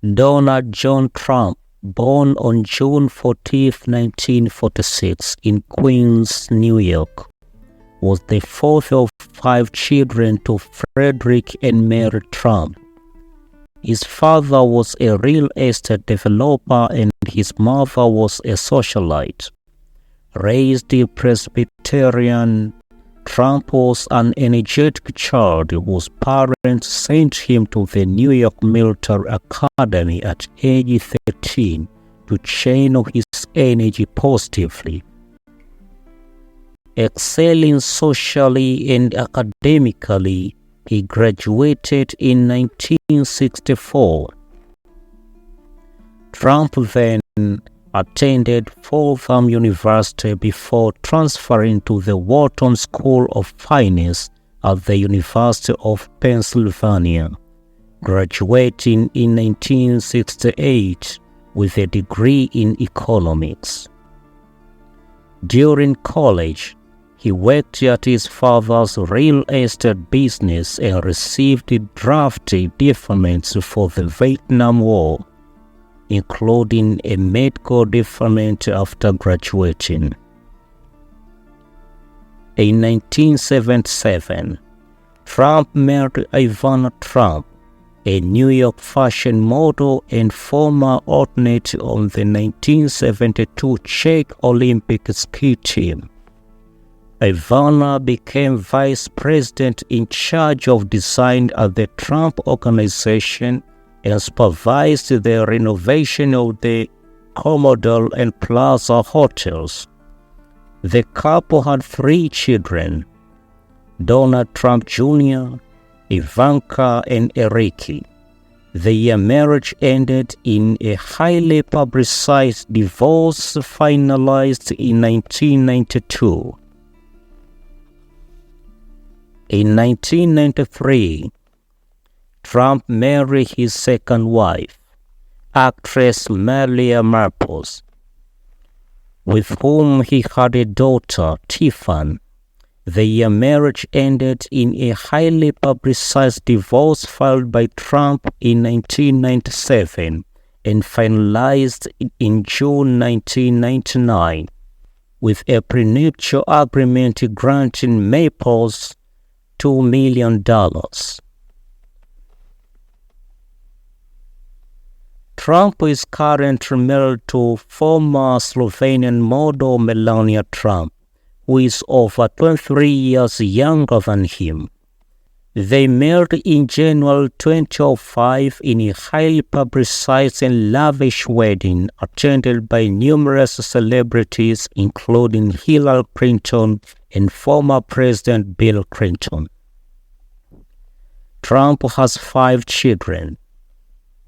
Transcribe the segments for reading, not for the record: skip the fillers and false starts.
Donald John Trump, born on June 14, 1946 in Queens, New York, was the fourth of 5 children to Frederick and Mary Trump. His father was a real estate developer and his mother was a socialite. Raised Presbyterian, Trump was an energetic child whose parents sent him to the New York Military Academy at age 13 to channel his energy positively. Excelling socially and academically, he graduated in 1964. Trump then attended Fordham University before transferring to the Wharton School of Finance at the University of Pennsylvania, graduating in 1968 with a degree in economics. During college, he worked at his father's real estate business and received draft deferments for the Vietnam War, including a medical deferment after graduating. In 1977, Trump married Ivana Trump, a New York fashion model and former alternate on the 1972 Czech Olympic ski team. Ivana became vice president in charge of design at the Trump Organization and supervised the renovation of the Commodore and Plaza hotels. The couple had 3 children, Donald Trump Jr., Ivanka, and Enrique. Their marriage ended in a highly publicized divorce finalized in 1992. In 1993, Trump married his second wife, actress Malia Marples, with whom he had a daughter, Tiffany. Their marriage ended in a highly publicized divorce filed by Trump in 1997 and finalized in June 1999, with a prenuptial agreement granting Marples $2 million. Trump is currently married to former Slovenian model Melania Trump, who is over 23 years younger than him. They married in January 2005 in a highly publicized and lavish wedding attended by numerous celebrities including Hillary Clinton and former President Bill Clinton. Trump has 5 children.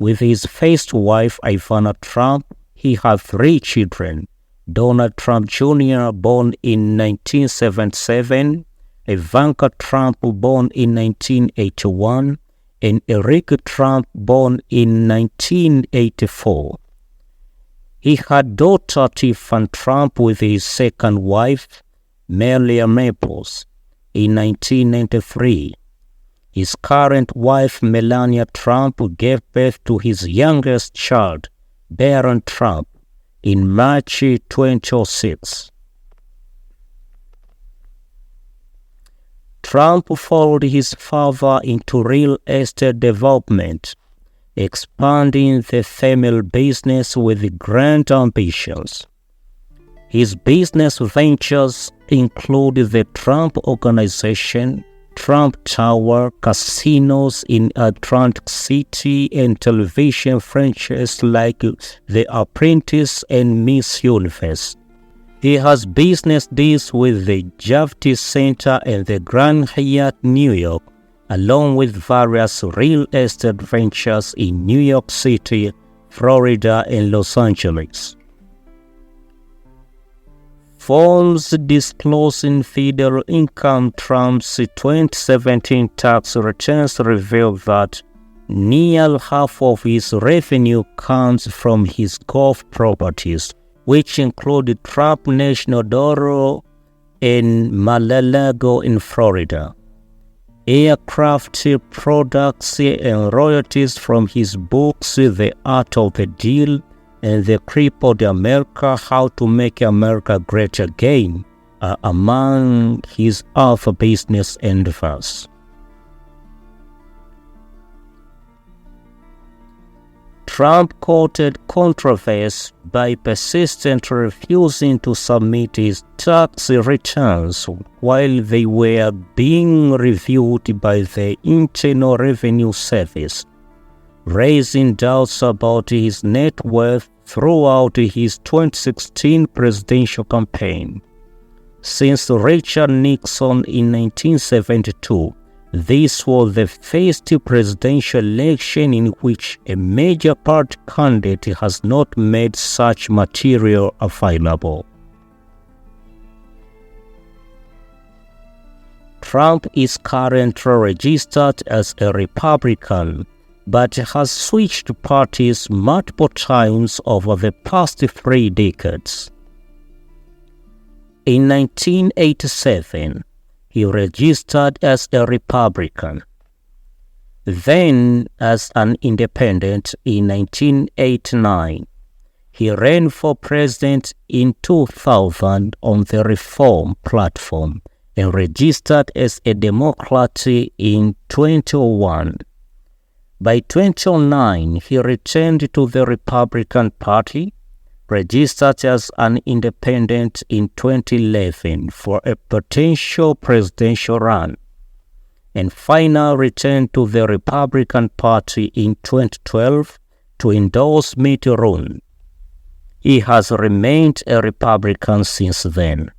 With his first wife, Ivana Trump, he had 3 children, Donald Trump Jr., born in 1977, Ivanka Trump, born in 1981, and Enrique Trump, born in 1984. He had daughter Tiffany Trump with his second wife, Malia Marples, in 1993. His current wife, Melania Trump, gave birth to his youngest child, Barron Trump, in March 2006. Trump followed his father into real estate development, expanding the family business with grand ambitions. His business ventures include the Trump Organization, Trump Tower, casinos in Atlantic City, and television franchises like The Apprentice and Miss Universe. He has business deals with the Javits Center and the Grand Hyatt, New York, along with various real estate ventures in New York City, Florida, and Los Angeles. Forms disclosing federal income. Trump's 2017 tax returns reveal that nearly half of his revenue comes from his golf properties, which include Trump National Dorado and Mar-a-Lago in Florida. aircraft products and royalties from his books The Art of the Deal and The Crippled America, How to Make America Great Again are among his other business endeavors. Trump courted controversy by persistently refusing to submit his tax returns while they were being reviewed by the Internal Revenue Service, raising doubts about his net worth throughout his 2016 presidential campaign. Since Richard Nixon in 1972, this was the first presidential election in which a major party candidate has not made such material available. Trump is currently registered as a Republican, but has switched parties multiple times over the past 3 decades. In 1987, he registered as a Republican, then as an independent in 1989. He ran for president in 2000 on the Reform platform and registered as a Democrat in 2001. By 2009, he returned to the Republican Party, registered as an independent in 2011 for a potential presidential run, and finally returned to the Republican Party in 2012 to endorse Mitt Romney. He has remained a Republican since then.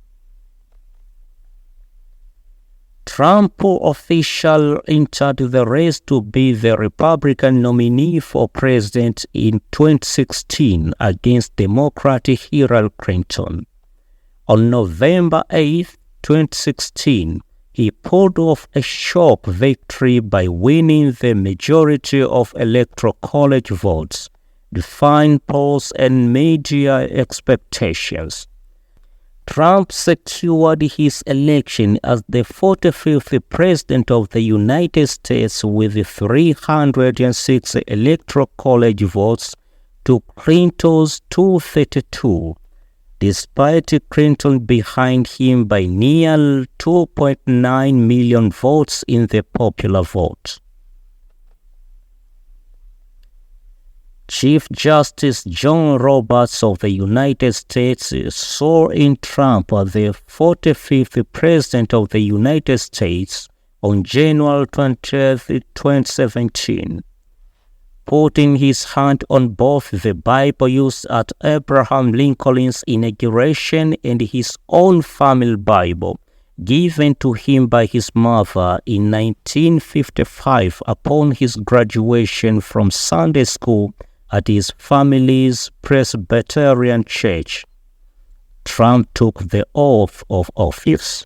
Trump officially entered the race to be the Republican nominee for president in 2016 against Democrat Hillary Clinton. On November 8, 2016, he pulled off a shock victory by winning the majority of Electoral College votes, defying polls and media expectations. Trump secured his election as the 45th President of the United States with 306 Electoral College votes to Clinton's 232, despite Clinton behind him by nearly 2.9 million votes in the popular vote. Chief Justice John Roberts of the United States saw in Trump the 45th President of the United States on January 20, 2017, putting his hand on both the Bible used at Abraham Lincoln's inauguration and his own family Bible, given to him by his mother in 1955 upon his graduation from Sunday school at his family's Presbyterian church. Trump took the oath of office.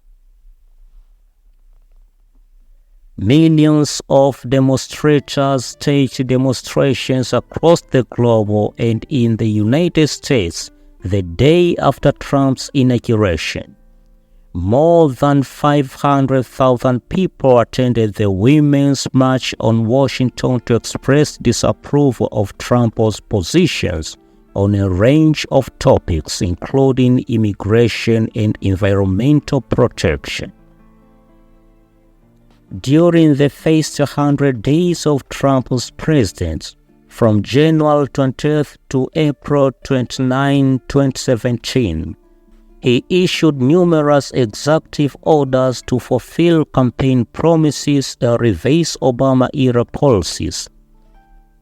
Millions of demonstrators staged demonstrations across the globe and in the United States the day after Trump's inauguration. More than 500,000 people attended the Women's March on Washington to express disapproval of Trump's positions on a range of topics, including immigration and environmental protection. During the first 100 days of Trump's presidency, from January 20th to April 29, 2017, he issued numerous executive orders to fulfill campaign promises and reverse Obama-era policies.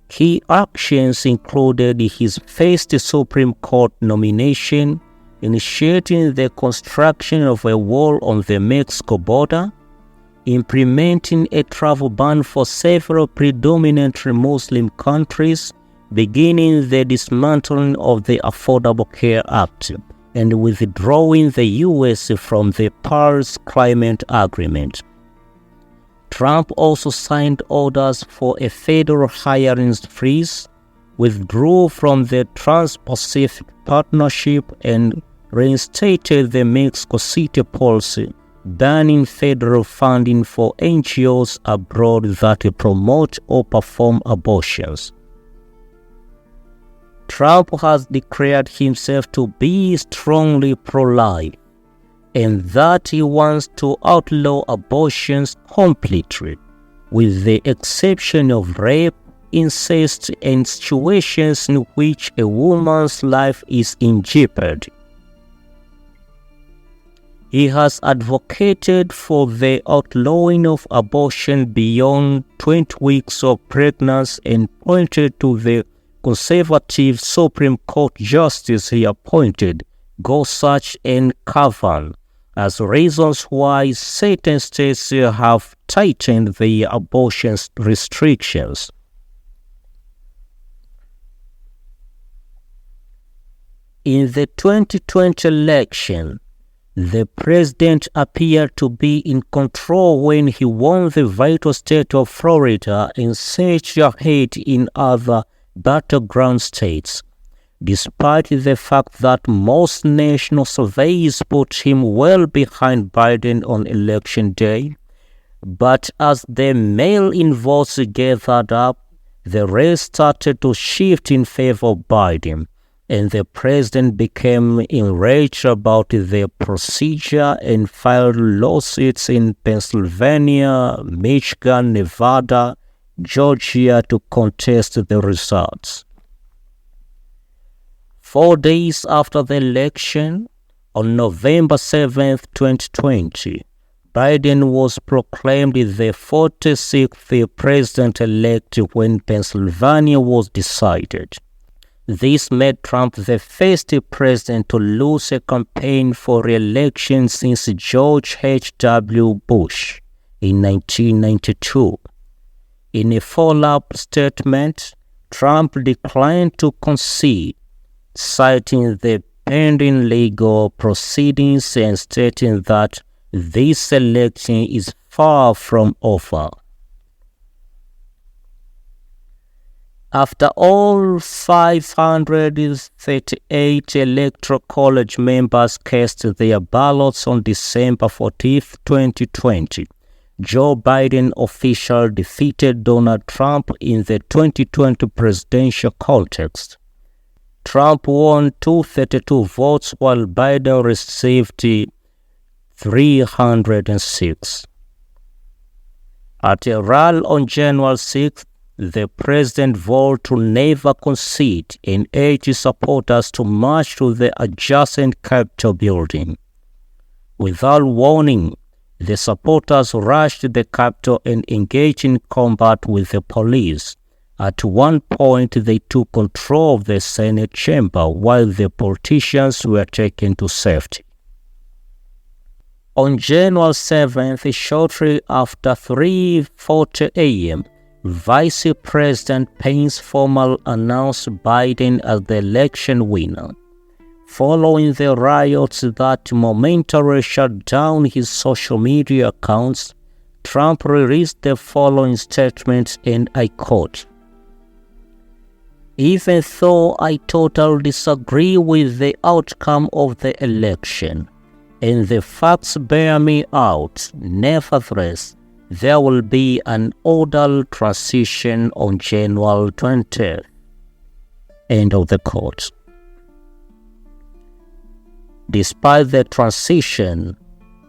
Key actions included his first Supreme Court nomination, initiating the construction of a wall on the Mexico border, implementing a travel ban for several predominantly Muslim countries, beginning the dismantling of the Affordable Care Act, and withdrawing the U.S. from the Paris Climate Agreement. Trump also signed orders for a federal hiring freeze, withdrew from the Trans-Pacific Partnership, and reinstated the Mexico City policy, banning federal funding for NGOs abroad that promote or perform abortions. Trump has declared himself to be strongly pro-life, and that he wants to outlaw abortions completely, with the exception of rape, incest, and situations in which a woman's life is in jeopardy. He has advocated for the outlawing of abortion beyond 20 weeks of pregnancy and pointed to the conservative Supreme Court justice he appointed, Gorsuch and Kavanaugh, as reasons why certain states have tightened the abortion restrictions. In the 2020 election, the president appeared to be in control when he won the vital state of Florida and surged ahead in other battleground states, despite the fact that most national surveys put him well behind Biden on election day. But as the mail-in votes gathered up, the race started to shift in favor of Biden, and the president became enraged about the procedure and filed lawsuits in Pennsylvania, Michigan, Nevada, Georgia to contest the results. 4 days after the election, on November 7, 2020, Biden was proclaimed the 46th president-elect when Pennsylvania was decided. This made Trump the first president to lose a campaign for re-election since George H.W. Bush in 1992. In a follow-up statement, Trump declined to concede, citing the pending legal proceedings and stating that this election is far from over. After all 538 Electoral College members cast their ballots on December 14, 2020, Joe Biden officially defeated Donald Trump in the 2020 presidential contest. Trump won 232 votes while Biden received 306. At a rally on January 6th, the president vowed to never concede and urged supporters to march to the adjacent Capitol building. Without warning, the supporters rushed the Capitol and engaged in combat with the police. At one point, they took control of the Senate chamber while the politicians were taken to safety. On January 7th, shortly after 3:40 a.m., Vice President Pence formally announced Biden as the election winner. Following the riots that momentarily shut down his social media accounts, Trump released the following statement, and I quote, "Even though I totally disagree with the outcome of the election, and the facts bear me out, nevertheless, there will be an orderly transition on January 20th. End of the quote. Despite the transition,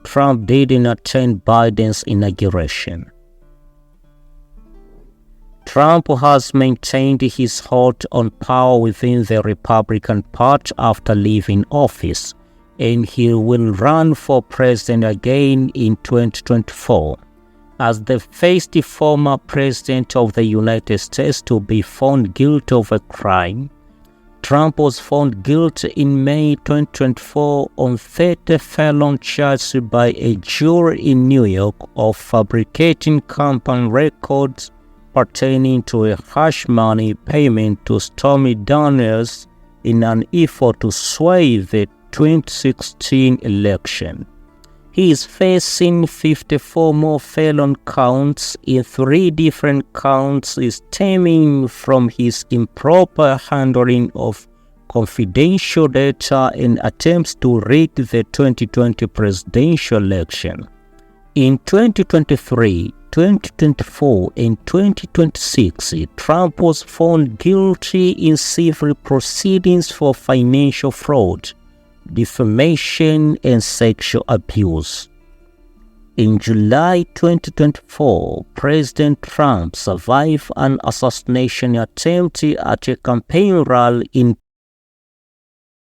Trump didn't attend Biden's inauguration. Trump has maintained his hold on power within the Republican Party after leaving office, and he will run for president again in 2024. As the first former president of the United States to be found guilty of a crime, Trump was found guilty in May 2024 on 30 felon charges by a jury in New York of fabricating company records pertaining to a hush money payment to Stormy Daniels in an effort to sway the 2016 election. He is facing 54 more felon counts in 3 different counts stemming from his improper handling of confidential data in attempts to rig the 2020 presidential election. In 2023, 2024, and 2026, Trump was found guilty in civil proceedings for financial fraud, defamation, and sexual abuse. In July 2024, President Trump survived an assassination attempt at a campaign rally in